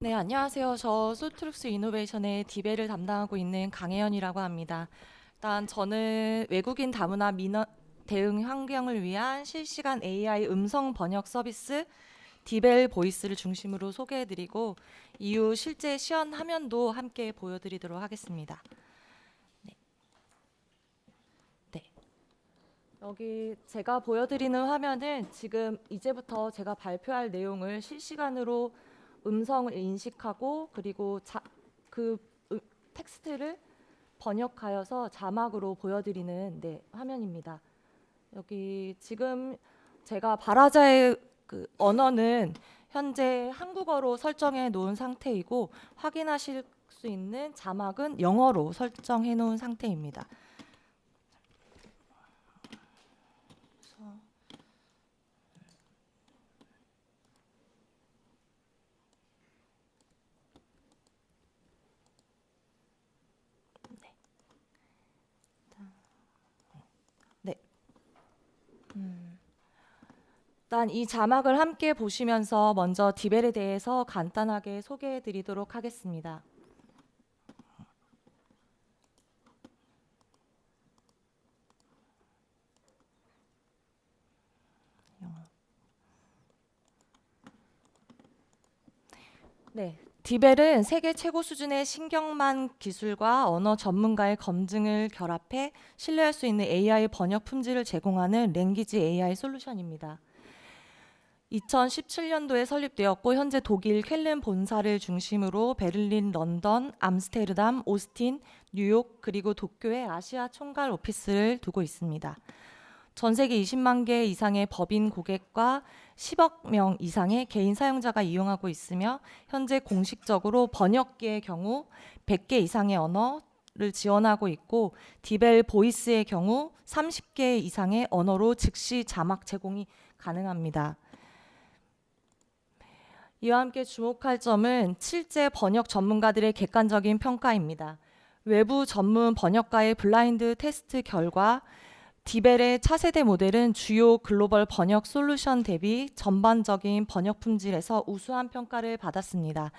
네, 안녕하세요. 저 소트룩스 이노베이션의 디벨을 담당하고 있는 강혜연이라고 합니다. 일단 저는 외국인 다문화 민원 대응 환경을 위한 실시간 AI 음성 번역 서비스 디벨 보이스를 중심으로 소개해드리고 이후 실제 시연 화면도 함께 보여드리도록 하겠습니다. 네, 네. 여기 제가 보여드리는 화면은 지금 이제부터 제가 발표할 내용을 실시간으로 음성을 인식하고 그리고 그 텍스트를 번역하여서 자막으로 보여드리는 화면입니다. 여기 지금 제가 발화자의 그 언어는 현재 한국어로 설정해 놓은 상태이고 확인하실 수 있는 자막은 영어로 설정해 놓은 상태입니다. 네. 일단 이 자막을 함께 보시면서 먼저 디벨에 대해서 간단하게 소개해 드리도록 하겠습니다. 네. 디벨은 세계 최고 수준의 신경망 기술과 언어 전문가의 검증을 결합해 신뢰할 수 있는 AI 번역 품질을 제공하는 랭귀지 AI 솔루션입니다. 2017년도에 설립되었고 현재 독일 쾰른 본사를 중심으로 베를린, 런던, 암스테르담, 오스틴, 뉴욕 그리고 도쿄에 아시아 총괄 오피스를 두고 있습니다. 전 세계 20만 개 이상의 법인 고객과 10억 명 이상의 개인 사용자가 이용하고 있으며 현재 공식적으로 번역기의 경우 100개 이상의 언어를 지원하고 있고 디벨 보이스의 경우 30개 이상의 언어로 즉시 자막 제공이 가능합니다. 이와 함께 주목할 점은 실제 번역 전문가들의 객관적인 평가입니다. 외부 전문 번역가의 블라인드 테스트 결과 디벨의 차세대 모델은 주요 글로벌 번역 솔루션 대비 전반적인 번역 품질에서 우수한 평가를 받았습니다.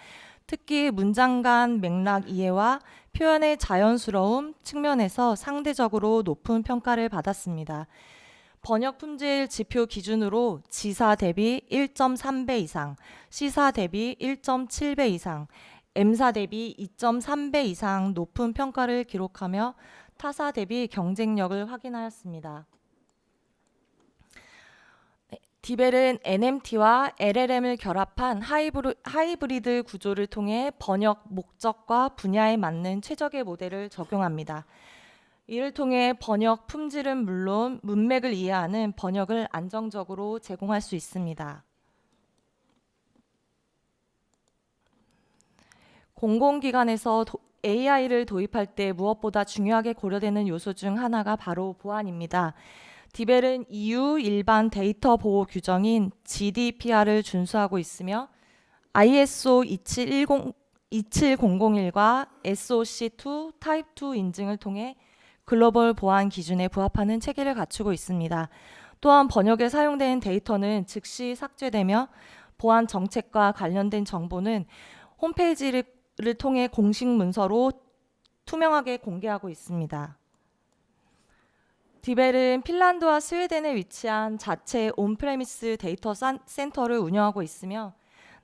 특히 문장 간 맥락 이해와 표현의 자연스러움 측면에서 상대적으로 높은 평가를 받았습니다. 번역 품질 지표 기준으로 지사 대비 1.3배 이상, C사 대비 1.7배 이상, M사 대비 2.3배 이상 높은 평가를 기록하며 타사 대비 경쟁력을 확인하였습니다. 디벨은 NMT와 LLM을 결합한 하이브리드 구조를 통해 번역 목적과 분야에 맞는 최적의 모델을 적용합니다. 이를 통해 번역 품질은 물론 문맥을 이해하는 번역을 안정적으로 제공할 수 있습니다. 공공기관에서 AI를 도입할 때 무엇보다 중요하게 고려되는 요소 중 하나가 바로 보안입니다. 디벨은 EU 일반 데이터 보호 규정인 GDPR을 준수하고 있으며 ISO 27001과 SOC2 타입 2 인증을 통해 글로벌 보안 기준에 부합하는 체계를 갖추고 있습니다. 또한 번역에 사용된 데이터는 즉시 삭제되며 보안 정책과 관련된 정보는 홈페이지를 통해 공식 문서로 투명하게 공개하고 있습니다. 디벨은 핀란드와 스웨덴에 위치한 자체 온프레미스 데이터 센터를 운영하고 있으며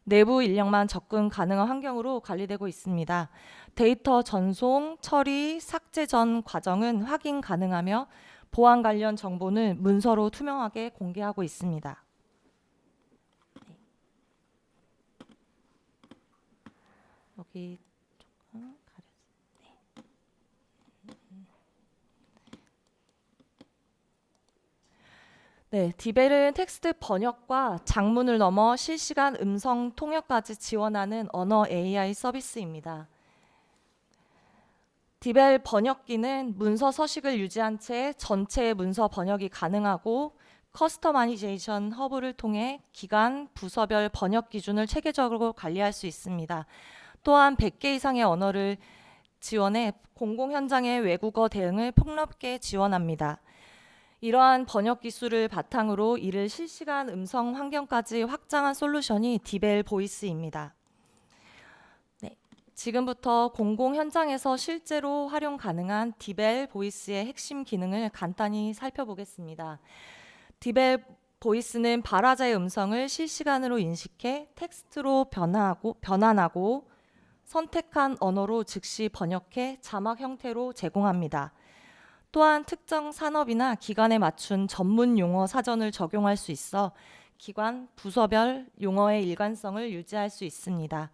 내부 인력만 접근 가능한 환경으로 관리되고 있습니다. 데이터 전송, 처리, 삭제 전 과정은 확인 가능하며 보안 관련 정보는 문서로 투명하게 공개하고 있습니다. 여기 조금 네, 디벨은 텍스트 번역과 장문을 넘어 실시간 음성 통역까지 지원하는 언어 AI 서비스입니다. 디벨 번역기는 문서 서식을 유지한 채 전체 문서 번역이 가능하고 커스터마이제이션 허브를 통해 기관, 부서별 번역 기준을 체계적으로 관리할 수 있습니다. 또한 100개 이상의 언어를 지원해 공공 현장의 외국어 대응을 폭넓게 지원합니다. 이러한 번역 기술을 바탕으로 이를 실시간 음성 환경까지 확장한 솔루션이 디벨 보이스입니다. 지금부터 공공 현장에서 실제로 활용 가능한 디벨 보이스의 핵심 기능을 간단히 살펴보겠습니다. 디벨 보이스는 발화자의 음성을 실시간으로 인식해 텍스트로 변환하고 선택한 언어로 즉시 번역해 자막 형태로 제공합니다. 또한 특정 산업이나 기관에 맞춘 전문 용어 사전을 적용할 수 있어 기관, 부서별 용어의 일관성을 유지할 수 있습니다.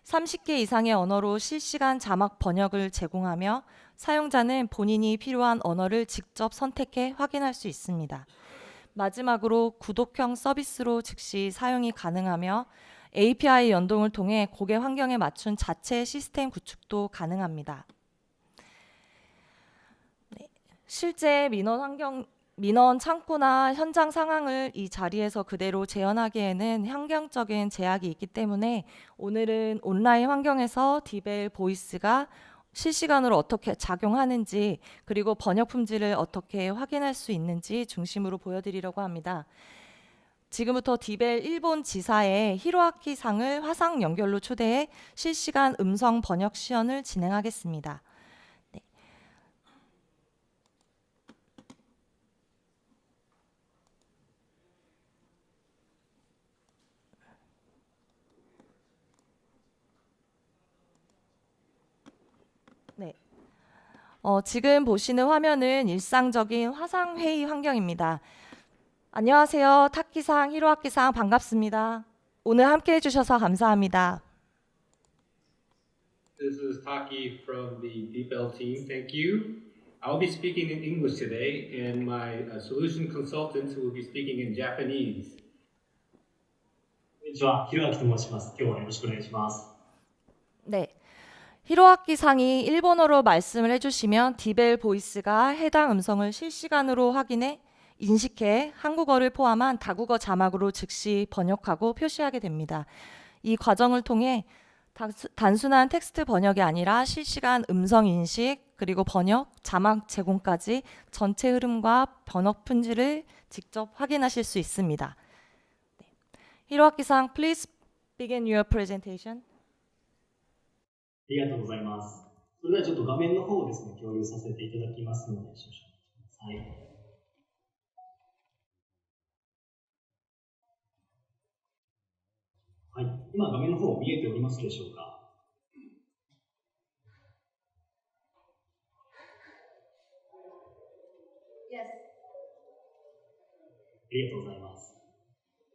30개 이상의 언어로 실시간 자막 번역을 제공하며 사용자는 본인이 필요한 언어를 직접 선택해 확인할 수 있습니다. 마지막으로 구독형 서비스로 즉시 사용이 가능하며 API 연동을 통해 고객 환경에 맞춘 자체 시스템 구축도 가능합니다. 실제 민원 창구나 현장 상황을 이 자리에서 그대로 재현하기에는 환경적인 제약이 있기 때문에 오늘은 온라인 환경에서 디벨 보이스가 실시간으로 어떻게 작용하는지 그리고 번역 품질을 어떻게 확인할 수 있는지 중심으로 보여드리려고 합니다. 지금부터 디벨 일본 지사의 히로아키 상을 화상 연결로 초대해 실시간 음성 번역 시연을 진행하겠습니다. 네. 네. 지금 보시는 화면은 일상적인 화상 회의 환경입니다. 안녕하세요. 타키상, 히로아키상 반갑습니다. 오늘 함께 해주셔서 감사합니다. This is Taki from the DeepL team. Thank you. I'll be speaking in English today, and my solution consultants will be speaking in Japanese. こんにちは、ひろあきと申します。今日はよろしくお願いします。 네. 히로아키 상이 일본어로 말씀을 해주시면 디벨 보이스가 해당 음성을 실시간으로 확인해 인식해 한국어를 포함한 다국어 자막으로 즉시 번역하고 표시하게 됩니다. 이 과정을 통해 단순한 텍스트 번역이 아니라 실시간 음성 인식 그리고 번역, 자막 제공까지 전체 흐름과 번역 품질을 직접 확인하실 수 있습니다. 히로아키-상, please begin your presentation. ありがとうございます。それではちょっと画面の方をですね、共有させていただきますので、少々お待ちください。はい、今画面の方見えておりますでしょうか。Yes. ありがとうございます。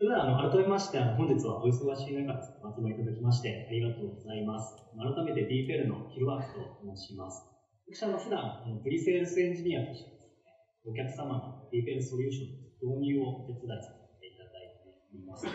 それでは改めまして本日はお忙しい中ですね、お集まりいただきましてありがとうございます。改めて DeepL のヒロアキと申します。私は普段プリセールスエンジニアとしてですね、お客様の DeepL ソリューションの導入をお手伝いさせていただいております。今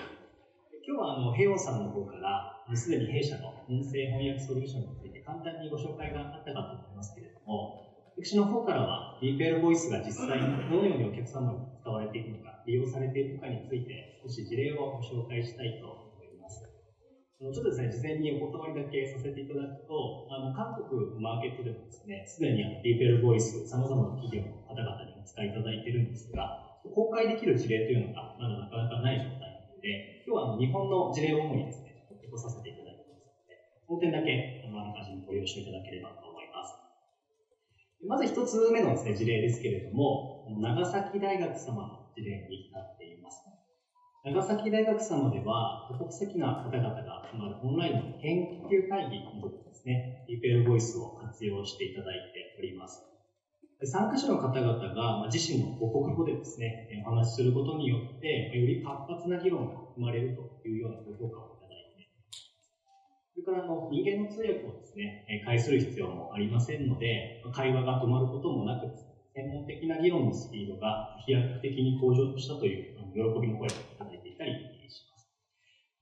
日は平尾さんの方からすでに弊社の音声翻訳ソリューションについて簡単にご紹介があったかと思いますけれども、私の方からは DeepL ボイスが実際にどのようにお客様に使われているのか、利用されているのかについて少し事例をご紹介したいと思います。ちょっとですね、事前にお断りだけさせていただくと、韓国のマーケットでもですね、すでにDeepL ボイス、様々な企業の方々にお使いいただいているんですが、公開できる事例というのがまだなかなかない状態なので、今日は日本の事例を主にですね、ちょっとさせていただいていますので、その点だけあらかじめご了承いただければと思います。まず一つ目のですね、事例ですけれども、長崎大学様の事例になっています。長崎大学様では、多国籍な方々が集まるオンラインの研究会議などでですね、DeepL ボイスを活用していただいております。参加者の方々が自身の母国語でですね、お話しすることによって、より活発な議論が生まれるというようなご評価をいただいています。それから人間の通訳をですね、介する必要もありませんので、会話が止まることもなくですね、専門的な議論のスピードが飛躍的に向上したという喜びの声をいただいていたりします。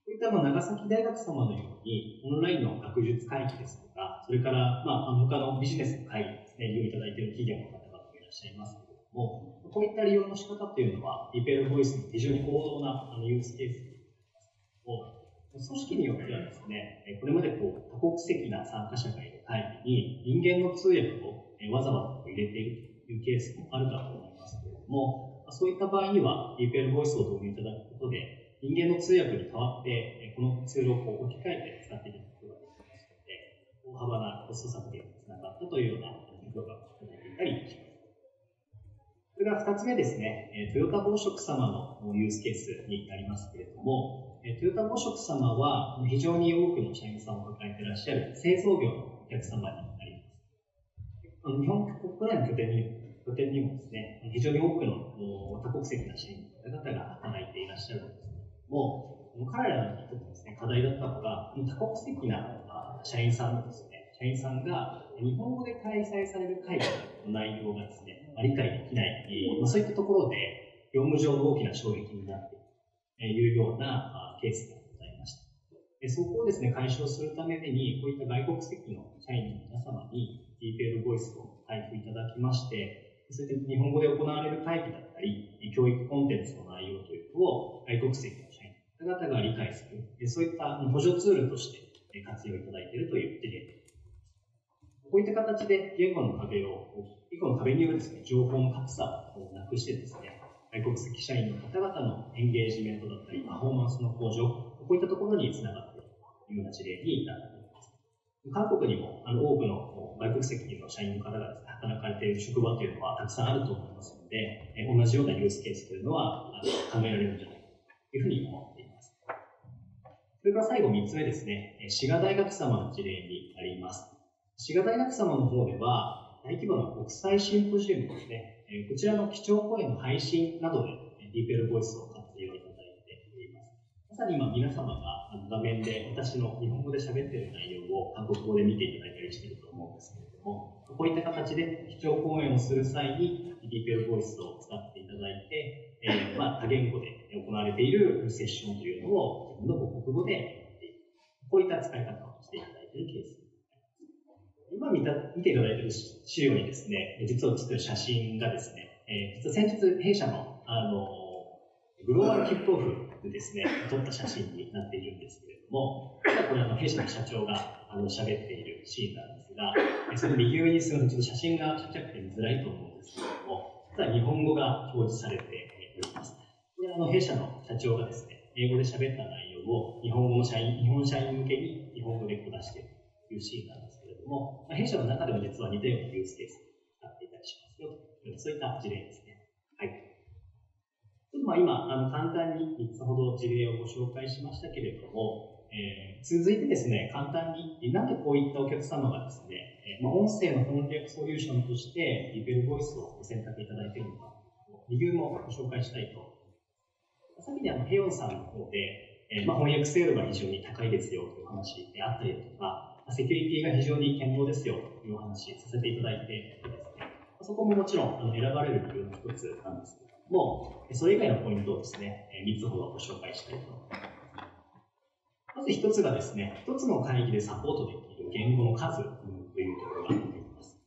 こういった長崎大学様のように、オンラインの学術会議ですとか、それから他のビジネスの会議ですね、利用いただいている企業の方々もいらっしゃいますけれども、こういった利用の仕方というのは、DeepL ボイスの非常に高度なユースケースを組織によってはですね、これまで多国籍な参加者がいる会議に人間の通訳をわざわざ入れているというケースもあるかと思いますけれども、そういった場合には DeepL ボイスを導入いただくことで、人間の通訳に代わってこのツールを置き換えて使っていただくことができますので、コスト削減につながったというような評価をいただいていたりします。それから2つ目ですね、トヨタ紡織様のユースケースになりますけれども、トヨタ紡織様は非常に多くの社員さんを抱えていらっしゃる製造業のお客様になります。日本国内の拠点にもですね、非常に多くの多国籍な社員の方々が働いていらっしゃるんですけれども、彼らにとってですね、課題だったのが、多国籍な社員さんのですね、社員さんが日本語で開催される会議の内容がですね、理解できない、そういったところで業務上の大きな衝撃になっているいうようなケースがございました。そこをですね、解消するために、こういった外国籍の社員の皆様に DeepL ボイスを配布いただきまして、そういった日本語で行われる会議だったり、教育コンテンツの内容というのを外国籍の社員の方々が理解する、そういった補助ツールとして活用いただいているという事例です。こういった形で言語の壁によるですね、情報の格差をなくしてですね、外国籍社員の方々のエンゲージメントだったり、パフォーマンスの向上、こういったところにつながっているというような事例になっています。韓国にも多くの外国籍の社員の方がですね、働かれている職場というのはたくさんあると思いますので、同じようなユースケースというのは考えられるんじゃないかというふうに思っています。それから最後3つ目ですね、滋賀大学様の事例になります。滋賀大学様の方では、大規模な国際シンポジウムですね、こちらの基調講演の配信などで DeepL ボイスを活用いただいております。まさに今皆様が画面で私の日本語で喋っている内容を韓国語で見ていただいたりしていると思うんですけれども、こういった形で基調講演をする際に DeepL ボイスを使っていただいて、多言語で行われているセッションというのを自分の母国語でやっている。こういった使い方をしていただいているケース。今見ていただいている資料にですね、実は写っている写真がですね、実は先日弊社のグローバルキックオフでですね、撮った写真になっているんですけれども、これ弊社の社長が喋っているシーンなんですが、その右上にするとちょっと写真がちっちゃくて見づらいと思うんですけれども、実は日本語が表示されております。で、弊社の社長がですね、英語で喋った内容を日本社員向けに日本語で出しているというシーンなんですけれども、弊社の中でも実は似たようなユースケースを使っていたりしますよという、そういった事例ですね。はい。今、簡単に3つほど事例をご紹介しましたけれども、続いてですね、簡単になんでこういったお客様がですね、音声の翻訳ソリューションとして DeepL ボイスをご選択いただいているのか、理由もご紹介したいと思います。先にヘヨンさんの方で、翻訳精度が非常に高いですよという話であったりとか、セキュリティが非常に堅牢ですよというお話させていただいてですね、そこももちろん選ばれる理由の一つなんですけれども、それ以外のポイントをですね、3つほどご紹介したいと思います。まず1つがですね、1つの会議でサポートできる言語の数というところがあります。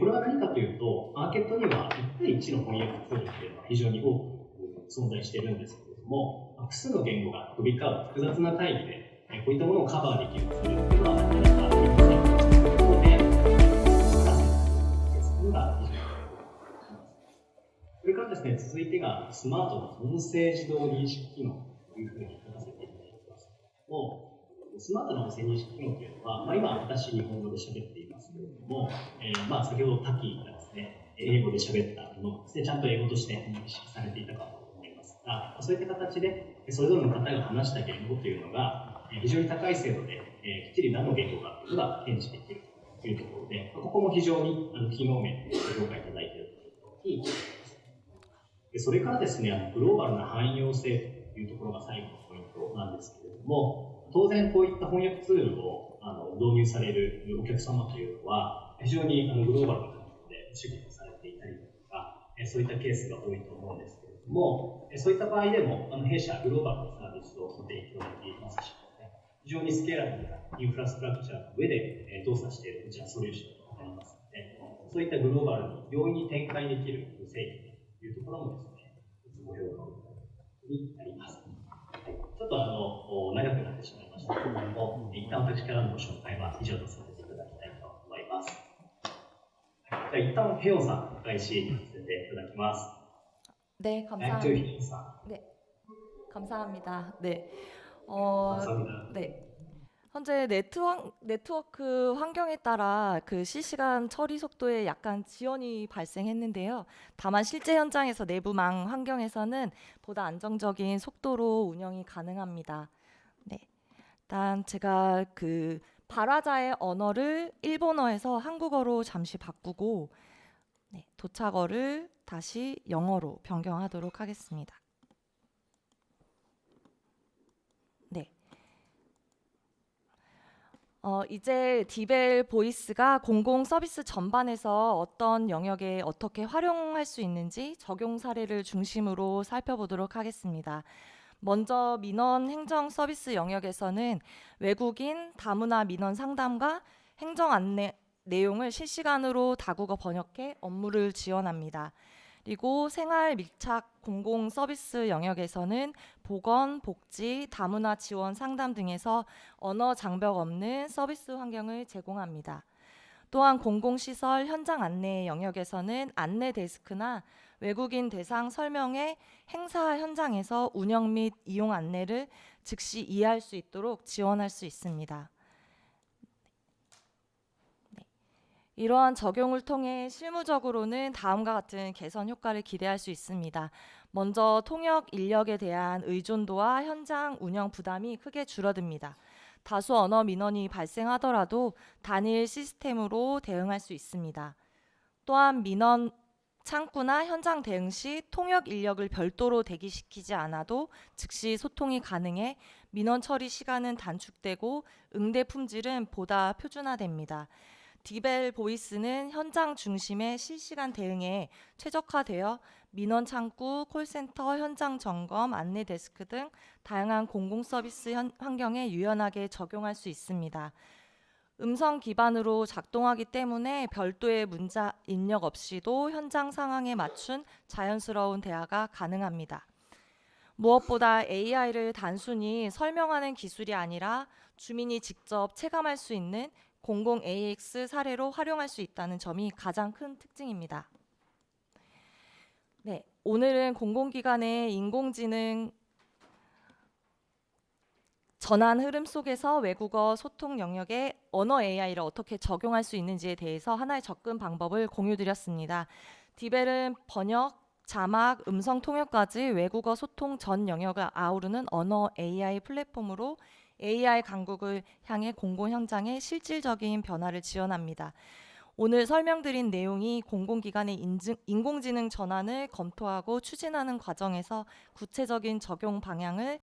これは何かというと、マーケットには1対1の翻訳ツールというのは非常に多く存在しているんですけれども、複数の言語が飛び交う複雑な会議で、こういったものをカバーできるツールというのはなかなかありませんので、それが非常にそれからですね、続いてがスマートな音声自動認識機能というふうに書かせていただいています。スマートな音声認識機能というのは、今私日本語で喋っていますけれども、先ほどタキがですね、英語で喋ったものがですね、ちゃんと英語として認識されていたかと思いますが、そういった形でそれぞれの方が話した言語というのが非常に高い精度できっちり何の言語かというのが検知できるというところで、ここも非常に機能面でご評価いただいているところになります。それからですね、グローバルな汎用性というところが最後のポイントなんですけれども、当然こういった翻訳ツールを導入されるお客様というのは、非常にグローバルな環境でお仕事されていたりとか、そういったケースが多いと思うんですけれども、そういった場合でも、弊社グローバルなサービスをご提供していますし、非常にスケーラブルなインフラストラクチャーの上で動作しているこちらソリューションとなりますので、そういったグローバルに容易に展開できる製品というところもですね、ご評価をいただくになります。はい、ちょっと長くなってしまいましたけれども、一旦私からのご紹介は以上とさせていただきたいと思います。じゃあ一旦ヘヨンさんお返しさせていただきます。 네, 감사합니다. 네, 감사합니다. 네, 감사합니다. 네. 현재 네트워크 환경에 따라 그 실시간 처리 속도에 약간 지연이 발생했는데요. 다만 실제 현장에서 내부망 환경에서는 보다 안정적인 속도로 운영이 가능합니다. 네. 일단 제가 그 발화자의 언어를 일본어에서 한국어로 잠시 바꾸고 네, 도착어를 다시 영어로 변경하도록 하겠습니다. 네. 이제 디벨 보이스가 공공 서비스 전반에서 어떤 영역에 어떻게 활용할 수 있는지 적용 사례를 중심으로 살펴보도록 하겠습니다. 먼저 민원 행정 서비스 영역에서는 외국인 다문화 민원 상담과 행정 안내 내용을 실시간으로 다국어 번역해 업무를 지원합니다. 그리고 생활 밀착 공공 서비스 영역에서는 보건, 복지, 다문화 지원 상담 등에서 언어 장벽 없는 서비스 환경을 제공합니다. 또한 공공시설 현장 안내 영역에서는 안내 데스크나 외국인 대상 설명회 행사 현장에서 운영 및 이용 안내를 즉시 이해할 수 있도록 지원할 수 있습니다. 이러한 적용을 통해 실무적으로는 다음과 같은 개선 효과를 기대할 수 있습니다. 먼저 통역 인력에 대한 의존도와 현장 운영 부담이 크게 줄어듭니다. 다수 언어 민원이 발생하더라도 단일 시스템으로 대응할 수 있습니다. 또한 민원 창구나 현장 대응 시 통역 인력을 별도로 대기시키지 않아도 즉시 소통이 가능해 민원 처리 시간은 단축되고 응대 품질은 보다 표준화됩니다. 디벨 보이스는 현장 중심의 실시간 대응에 최적화되어 민원 창구, 콜센터, 현장 점검, 안내 데스크 등 다양한 공공 서비스 환경에 유연하게 적용할 수 있습니다. 음성 기반으로 작동하기 때문에 별도의 문자 입력 없이도 현장 상황에 맞춘 자연스러운 대화가 가능합니다. 무엇보다 AI를 단순히 설명하는 기술이 아니라 주민이 직접 체감할 수 있는 공공 AX 사례로 활용할 수 있다는 점이 가장 큰 특징입니다. 네, 오늘은 공공기관의 인공지능 전환 흐름 속에서 외국어 소통 영역에 언어 AI를 어떻게 적용할 수 있는지에 대해서 하나의 접근 방법을 공유드렸습니다. 디벨은 번역, 자막, 음성 통역까지 외국어 소통 전 영역을 아우르는 언어 AI 플랫폼으로 AI 강국을 향해 공공 현장의 실질적인 변화를 지원합니다. 오늘 설명드린 내용이 공공기관의 인공지능 전환을 검토하고 추진하는 과정에서 구체적인 적용 방향을